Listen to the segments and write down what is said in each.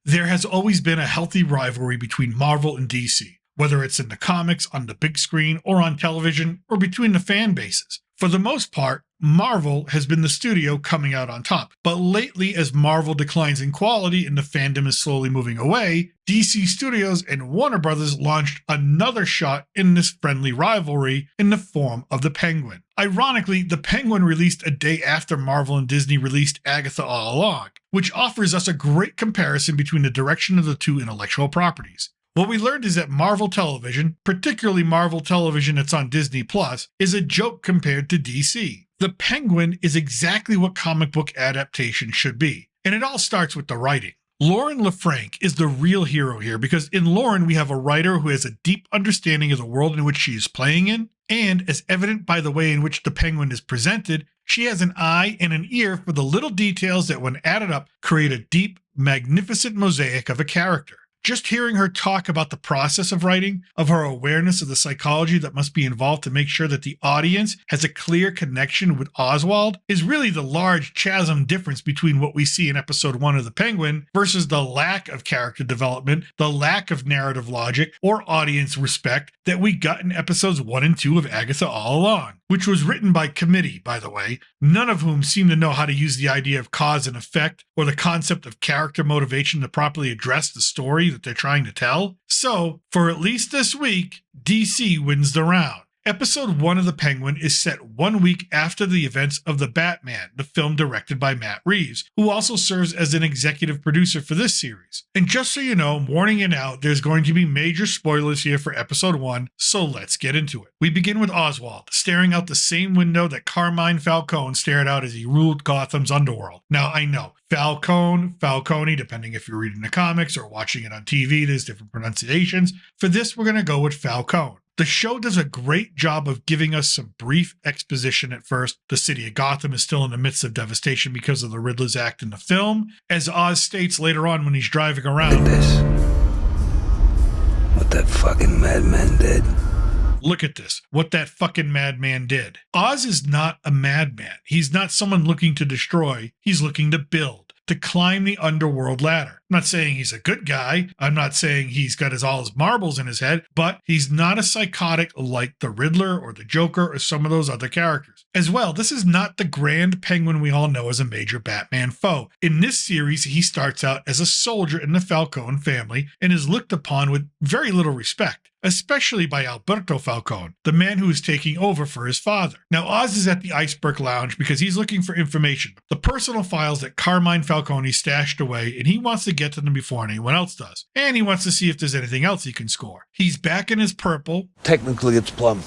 There has always been a healthy rivalry between Marvel and DC, whether it's in the comics, on the big screen, or on television, or between the fan bases. For the most part, Marvel has been the studio coming out on top, but lately as Marvel declines in quality and the fandom is slowly moving away, DC Studios and Warner Brothers launched another shot in this friendly rivalry in the form of the Penguin. Ironically, the Penguin released a day after Marvel and Disney released Agatha All Along, which offers us a great comparison between the direction of the two intellectual properties. What we learned is that Marvel Television, particularly Marvel Television that's on Disney+, is a joke compared to DC. The Penguin is exactly what comic book adaptation should be, and it all starts with the writing. Laren LeFranc is the real hero here because in Laren we have a writer who has a deep understanding of the world in which she is playing in, and as evident by the way in which the Penguin is presented, she has an eye and an ear for the little details that when added up create a deep, magnificent mosaic of a character. Just hearing her talk about the process of writing, of her awareness of the psychology that must be involved to make sure that the audience has a clear connection with Oswald, is really the large chasm difference between what we see in episode 1 of The Penguin versus the lack of character development, the lack of narrative logic, or audience respect that we got in episodes 1 and 2 of Agatha All Along, which was written by committee, by the way, none of whom seem to know how to use the idea of cause and effect or the concept of character motivation to properly address the story that they're trying to tell. So, for at least this week, DC wins the round. Episode 1 of The Penguin is set 1 week after the events of The Batman, the film directed by Matt Reeves, who also serves as an executive producer for this series. And just so you know, warning it out, there's going to be major spoilers here for episode 1, so let's get into it. We begin with Oswald, staring out the same window that Carmine Falcone stared out as he ruled Gotham's underworld. Now, I know, Falcone, depending if you're reading the comics or watching it on TV, there's different pronunciations. For this, we're going to go with Falcone. The show does a great job of giving us some brief exposition at first. The city of Gotham is still in the midst of devastation because of the Riddler's act in the film. As Oz states later on when he's driving around, "Look at this. What that fucking madman did." Look at this, what that fucking madman did. Oz is not a madman. He's not someone looking to destroy. He's looking to build, to climb the underworld ladder. I'm not saying he's a good guy. I'm not saying he's got all his marbles in his head, but he's not a psychotic like the Riddler or the Joker or some of those other characters. As well, this is not the grand Penguin we all know as a major Batman foe. In this series, he starts out as a soldier in the Falcone family and is looked upon with very little respect, especially by Alberto Falcone, the man who is taking over for his father. Now, Oz is at the Iceberg Lounge because he's looking for information, the personal files that Carmine Falcone stashed away, and he wants to get to them before anyone else does. And he wants to see if there's anything else he can score. He's back in his purple. Technically, it's plum.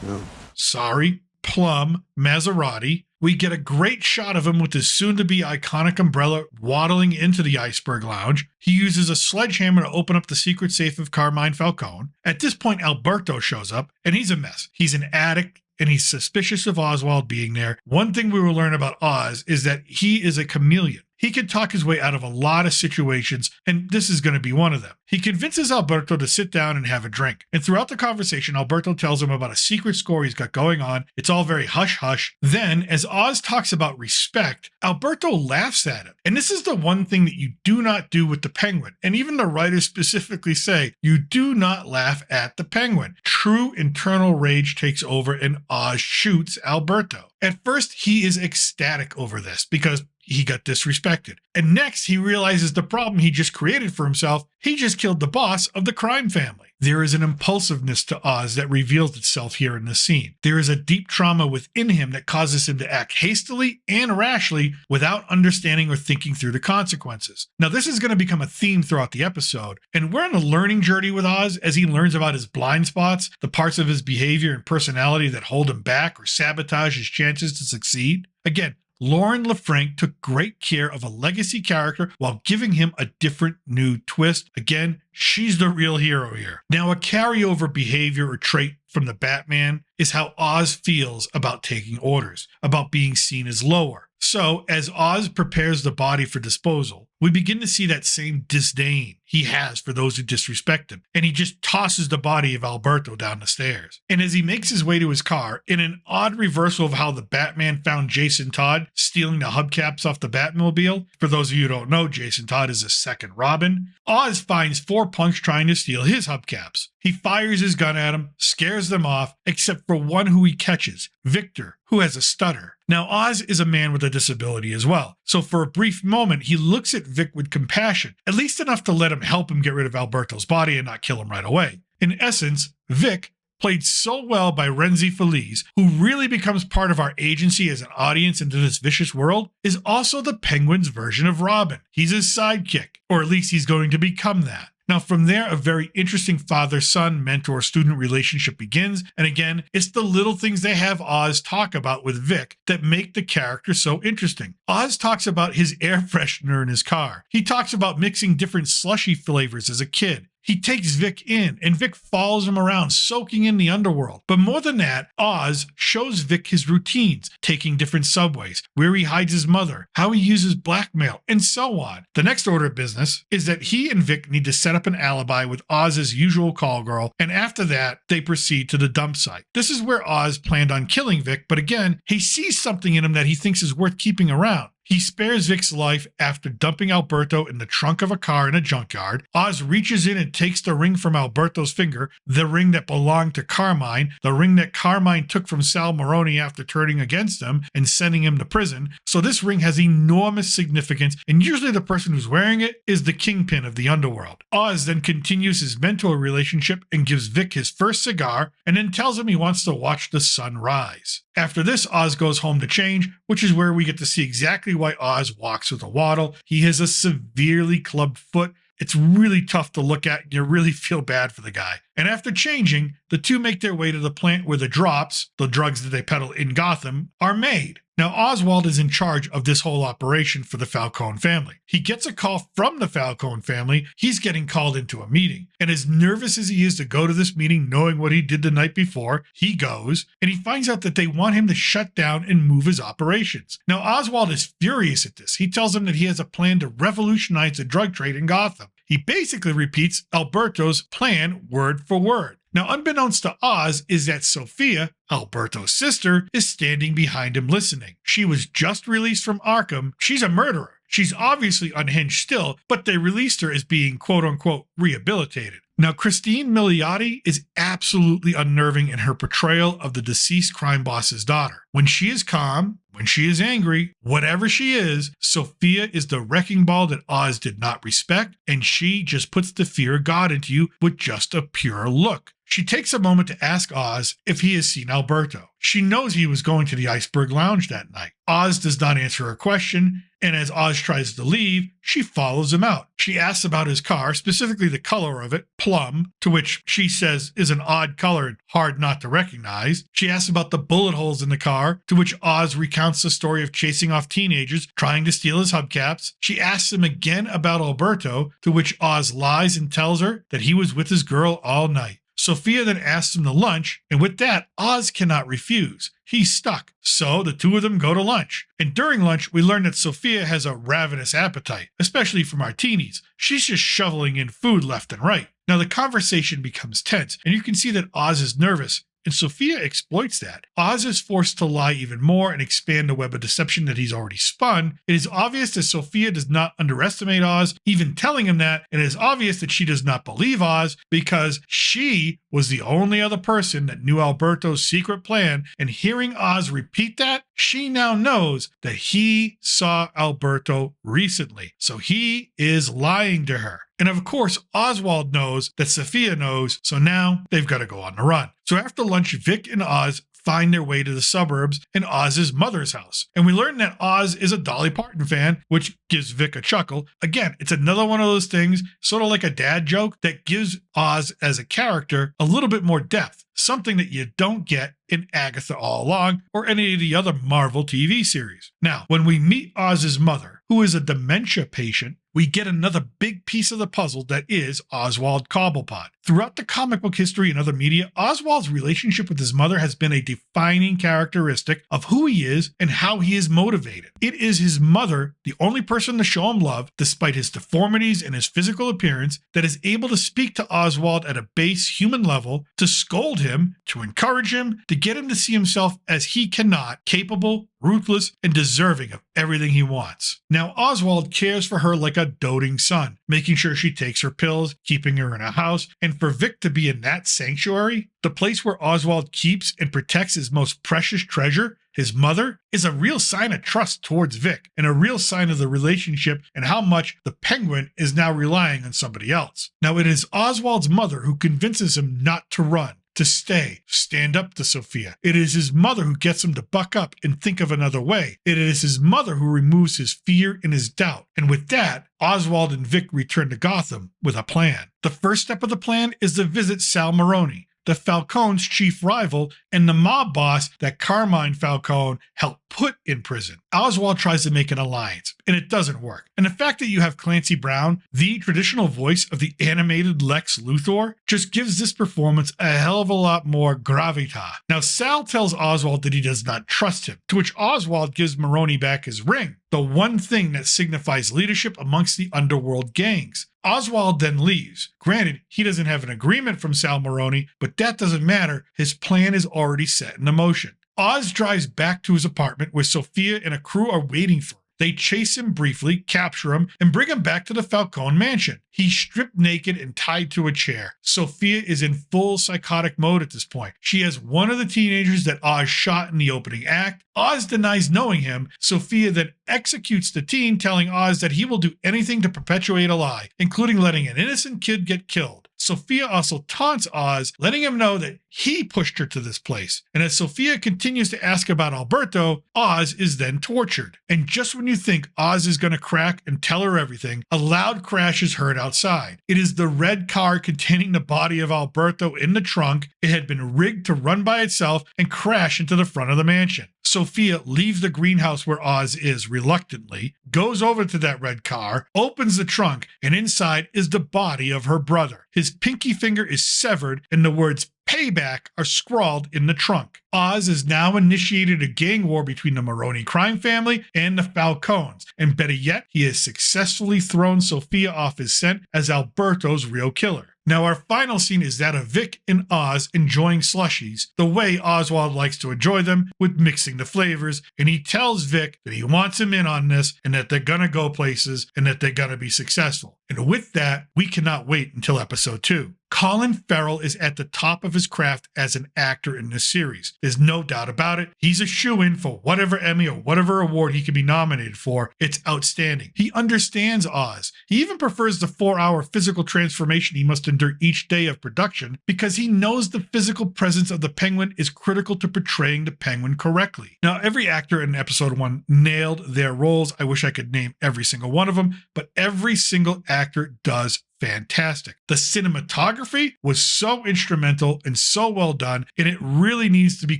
No. Sorry, plum Maserati. We get a great shot of him with his soon-to-be iconic umbrella waddling into the Iceberg Lounge. He uses a sledgehammer to open up the secret safe of Carmine Falcone. At this point, Alberto shows up, and he's a mess. He's an addict, and he's suspicious of Oswald being there. One thing we will learn about Oz is that he is a chameleon. He can talk his way out of a lot of situations, and this is going to be one of them. He convinces Alberto to sit down and have a drink. And throughout the conversation, Alberto tells him about a secret score he's got going on. It's all very hush-hush. Then, as Oz talks about respect, Alberto laughs at him. And this is the one thing that you do not do with the Penguin. And even the writers specifically say, you do not laugh at the Penguin. True internal rage takes over and Oz shoots Alberto. At first, he is ecstatic over this because he got disrespected. And next, he realizes the problem he just created for himself. He just killed the boss of the crime family. There is an impulsiveness to Oz that reveals itself here in this scene. There is a deep trauma within him that causes him to act hastily and rashly without understanding or thinking through the consequences. Now, this is going to become a theme throughout the episode, and we're on a learning journey with Oz as he learns about his blind spots, the parts of his behavior and personality that hold him back or sabotage his chances to succeed. Again, Laren LeFranc took great care of a legacy character while giving him a different new twist. Again, she's the real hero here. Now, a carryover behavior or trait from the Batman is how Oz feels about taking orders, about being seen as lower. So, as Oz prepares the body for disposal, we begin to see that same disdain. he has for those who disrespect him, and he just tosses the body of Alberto down the stairs. And as he makes his way to his car, in an odd reversal of how the Batman found Jason Todd stealing the hubcaps off the Batmobile, for those of you who don't know, Jason Todd is a second Robin, Oz finds 4 punks trying to steal his hubcaps. He fires his gun at them, scares them off, except for one who he catches, Victor, who has a stutter. Now, Oz is a man with a disability as well, so for a brief moment, he looks at Vic with compassion, at least enough to let him help him get rid of Alberto's body and not kill him right away. In essence, Vic, played so well by Renzi Feliz, who really becomes part of our agency as an audience into this vicious world, is also the Penguin's version of Robin. He's his sidekick, or at least he's going to become that. Now, from there, a very interesting father-son, mentor-student relationship begins, and again, it's the little things they have Oz talk about with Vic that make the character so interesting. Oz talks about his air freshener in his car. He talks about mixing different slushy flavors as a kid. He takes Vic in, and Vic follows him around, soaking in the underworld. But more than that, Oz shows Vic his routines, taking different subways, where he hides his mother, how he uses blackmail, and so on. The next order of business is that he and Vic need to set up an alibi with Oz's usual call girl, and after that, they proceed to the dump site. This is where Oz planned on killing Vic, but again, he sees something in him that he thinks is worth keeping around. He spares Vic's life after dumping Alberto in the trunk of a car in a junkyard. Oz reaches in and takes the ring from Alberto's finger, the ring that belonged to Carmine, the ring that Carmine took from Sal Maroni after turning against him and sending him to prison. So this ring has enormous significance, and usually the person who's wearing it is the kingpin of the underworld. Oz then continues his mentor relationship and gives Vic his first cigar, and then tells him he wants to watch the sun rise. After this, Oz goes home to change, which is where we get to see exactly why Oz walks with a waddle. He has a severely clubbed foot. It's really tough to look at, and you really feel bad for the guy. And after changing, the two make their way to the plant where the drops, the drugs that they peddle in Gotham, are made. Now, Oswald is in charge of this whole operation for the Falcone family. He gets a call from the Falcone family. He's getting called into a meeting. And as nervous as he is to go to this meeting, knowing what he did the night before, he goes, and he finds out that they want him to shut down and move his operations. Now, Oswald is furious at this. He tells them that he has a plan to revolutionize the drug trade in Gotham. He basically repeats Alberto's plan word for word. Now, unbeknownst to Oz is that Sophia, Alberto's sister, is standing behind him listening. She was just released from Arkham. She's a murderer. She's obviously unhinged still, but they released her as being quote-unquote rehabilitated. Now, Christin Milioti is absolutely unnerving in her portrayal of the deceased crime boss's daughter. When she is calm, when she is angry, whatever she is, Sophia is the wrecking ball that Oz did not respect, and she just puts the fear of God into you with just a pure look. She takes a moment to ask Oz if he has seen Alberto. She knows he was going to the Iceberg Lounge that night. Oz does not answer her question, and as Oz tries to leave, she follows him out. She asks about his car, specifically the color of it, plum, to which she says is an odd color and hard not to recognize. She asks about the bullet holes in the car, to which Oz recounts the story of chasing off teenagers trying to steal his hubcaps. She asks him again about Alberto, to which Oz lies and tells her that he was with his girl all night. Sophia then asks him to lunch, and with that, Oz cannot refuse. He's stuck. So the two of them go to lunch. And during lunch, we learn that Sophia has a ravenous appetite, especially for martinis. She's just shoveling in food left and right. Now the conversation becomes tense, and you can see that Oz is nervous. And Sophia exploits that. Oz is forced to lie even more and expand the web of deception that he's already spun. It is obvious that Sophia does not underestimate Oz, even telling him that, and it is obvious that she does not believe Oz because she was the only other person that knew Alberto's secret plan, and hearing Oz repeat that, she now knows that he saw Alberto recently. So he is lying to her. And of course, Oswald knows that Sophia knows, so now they've got to go on the run. So after lunch, Vic and Oz find their way to the suburbs and Oz's mother's house. And we learn that Oz is a Dolly Parton fan, which gives Vic a chuckle. Again, it's another one of those things, sort of like a dad joke, that gives Oz as a character a little bit more depth, something that you don't get in Agatha All Along or any of the other Marvel TV series. Now, when we meet Oz's mother, who is a dementia patient, we get another big piece of the puzzle that is Oswald Cobblepot. Throughout the comic book history and other media, Oswald's relationship with his mother has been a defining characteristic of who he is and how he is motivated. It is his mother, the only person to show him love, despite his deformities and his physical appearance, that is able to speak to Oswald at a base human level, to scold him, to encourage him, to get him to see himself as he cannot, capable, ruthless, and deserving of everything he wants. Now, Oswald cares for her like a doting son, making sure she takes her pills, keeping her in a house, and for Vic to be in that sanctuary, the place where Oswald keeps and protects his most precious treasure, his mother, is a real sign of trust towards Vic, and a real sign of the relationship and how much the Penguin is now relying on somebody else. Now, it is Oswald's mother who convinces him not to run, to stand up to Sophia. It is his mother who gets him to buck up and think of another way. It is his mother who removes his fear and his doubt. And with that, Oswald and Vic return to Gotham with a plan. The first step of the plan is to visit Sal Maroni, the Falcone's chief rival and the mob boss that Carmine Falcone helped put in prison. Oswald tries to make an alliance, and it doesn't work. And the fact that you have Clancy Brown, the traditional voice of the animated Lex Luthor, just gives this performance a hell of a lot more gravitas. Now, Sal tells Oswald that he does not trust him, to which Oswald gives Maroni back his ring, the one thing that signifies leadership amongst the underworld gangs. Oswald then leaves. Granted, he doesn't have an agreement from Sal Maroni, but that doesn't matter. His plan is already set in motion. Oz drives back to his apartment where Sophia and a crew are waiting for him. They chase him briefly, capture him, and bring him back to the Falcone mansion. He's stripped naked and tied to a chair. Sophia is in full psychotic mode at this point. She has one of the teenagers that Oz shot in the opening act. Oz denies knowing him. Sophia then executes the teen, telling Oz that he will do anything to perpetuate a lie, including letting an innocent kid get killed. Sophia also taunts Oz, letting him know that he pushed her to this place. And as Sophia continues to ask about Alberto, Oz is then tortured. And just when you think Oz is going to crack and tell her everything, a loud crash is heard outside. It is the red car containing the body of Alberto in the trunk. It had been rigged to run by itself and crash into the front of the mansion. Sophia leaves the greenhouse where Oz is reluctantly, goes over to that red car, opens the trunk, and inside is the body of her brother. His pinky finger is severed, and the words "payback" are scrawled in the trunk. Oz has now initiated a gang war between the Maroni crime family and the Falcones, and better yet, he has successfully thrown Sophia off his scent as Alberto's real killer. Now, our final scene is that of Vic and Oz enjoying slushies, the way Oswald likes to enjoy them, with mixing the flavors, and he tells Vic that he wants him in on this and that they're gonna go places and that they're gonna be successful. And with that, we cannot wait until episode 2. Colin Ferrel is at the top of his craft as an actor in this series. There's no doubt about it. He's a shoo-in for whatever Emmy or whatever award he can be nominated for. It's outstanding. He understands Oz. He even prefers the 4-hour physical transformation he must endure each day of production because he knows the physical presence of the Penguin is critical to portraying the Penguin correctly. Now, every actor in episode 1 nailed their roles. I wish I could name every single one of them, but every single actor does fantastic. The cinematography was so instrumental and so well done, and it really needs to be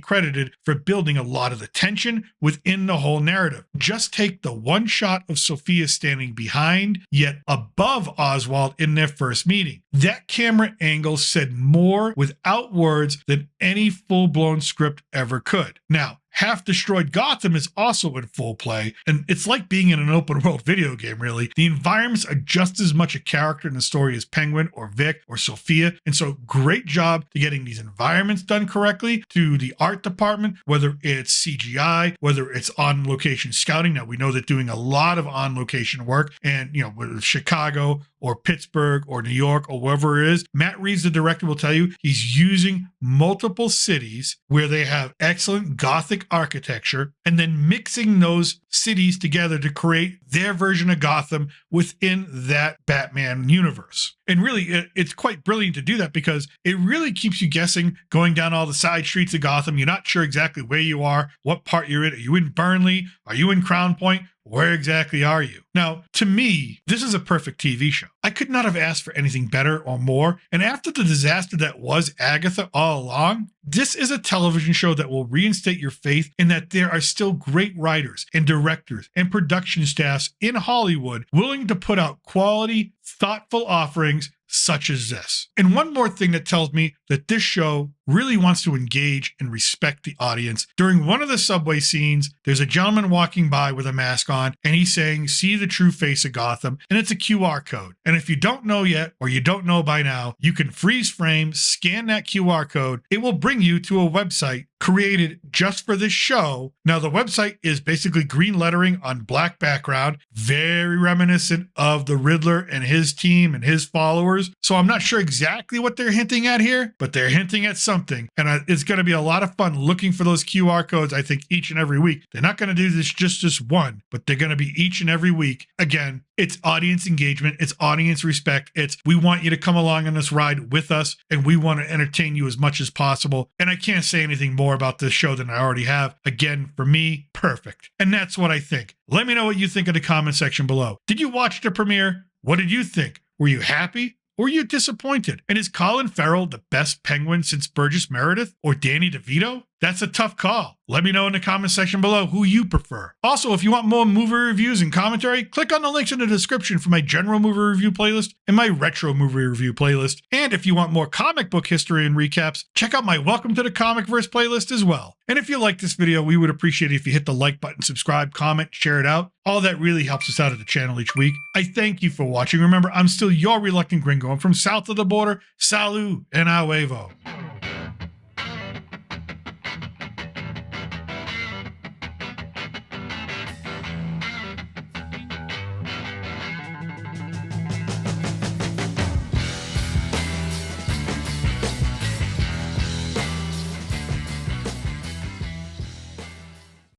credited for building a lot of the tension within the whole narrative. Just take the one shot of Sophia standing behind, yet above Oswald in their first meeting. That camera angle said more without words than any full-blown script ever could. Now, Half Destroyed Gotham is also in full play, and it's like being in an open world video game, really. The environments are just as much a character in the story as Penguin or Vic or Sophia, and so great job to getting these environments done correctly, to the art department, whether it's CGI, whether it's on-location scouting. Now, we know they're doing a lot of on-location work, and, whether it's Chicago or Pittsburgh or New York or wherever it is, Matt Reeves, the director, will tell you he's using multiple cities where they have excellent Gothic architecture and then mixing those cities together to create their version of Gotham within that Batman universe. And really, it's quite brilliant to do that because it really keeps you guessing going down all the side streets of Gotham. You're not sure exactly where you are, what part you're in. Are you in Burnley? Are you in Crown Point? Where exactly are you? Now, to me, this is a perfect TV show. I could not have asked for anything better or more, and after the disaster that was Agatha All Along, this is a television show that will reinstate your faith in that there are still great writers and directors and production staffs in Hollywood willing to put out quality, thoughtful offerings such as this. And one more thing that tells me that this show really wants to engage and respect the audience. During one of the subway scenes, there's a gentleman walking by with a mask on, and he's saying, "See the true face of Gotham," and it's a QR code. And if you don't know yet, or you don't know by now, you can freeze frame, scan that QR code. It will bring you to a website created just for this show. Now, the website is basically green lettering on black background, very reminiscent of the Riddler and his team and his followers. So I'm not sure exactly what they're hinting at here, but they're hinting at something. And it's going to be a lot of fun looking for those QR codes, I think, each and every week. They're not going to do this just this one, but they're going to be each and every week. Again, it's audience engagement. It's audience respect. It's we want you to come along on this ride with us, and we want to entertain you as much as possible. And I can't say anything more about this show than I already have. Again, for me, perfect. And that's what I think. Let me know what you think in the comment section below. Did you watch the premiere? What did you think? Were you happy? Or are you disappointed? And is Colin Ferrel the best Penguin since Burgess Meredith or Danny DeVito? That's a tough call. Let me know in the comment section below who you prefer. Also, if you want more movie reviews and commentary, click on the links in the description for my general movie review playlist and my retro movie review playlist. And if you want more comic book history and recaps, check out my Welcome to the Comicverse playlist as well. And if you like this video, we would appreciate it if you hit the like button, subscribe, comment, share it out. All that really helps us out at the channel each week. I thank you for watching. Remember, I'm still your reluctant gringo. I'm from south of the border. Salut and a huevo.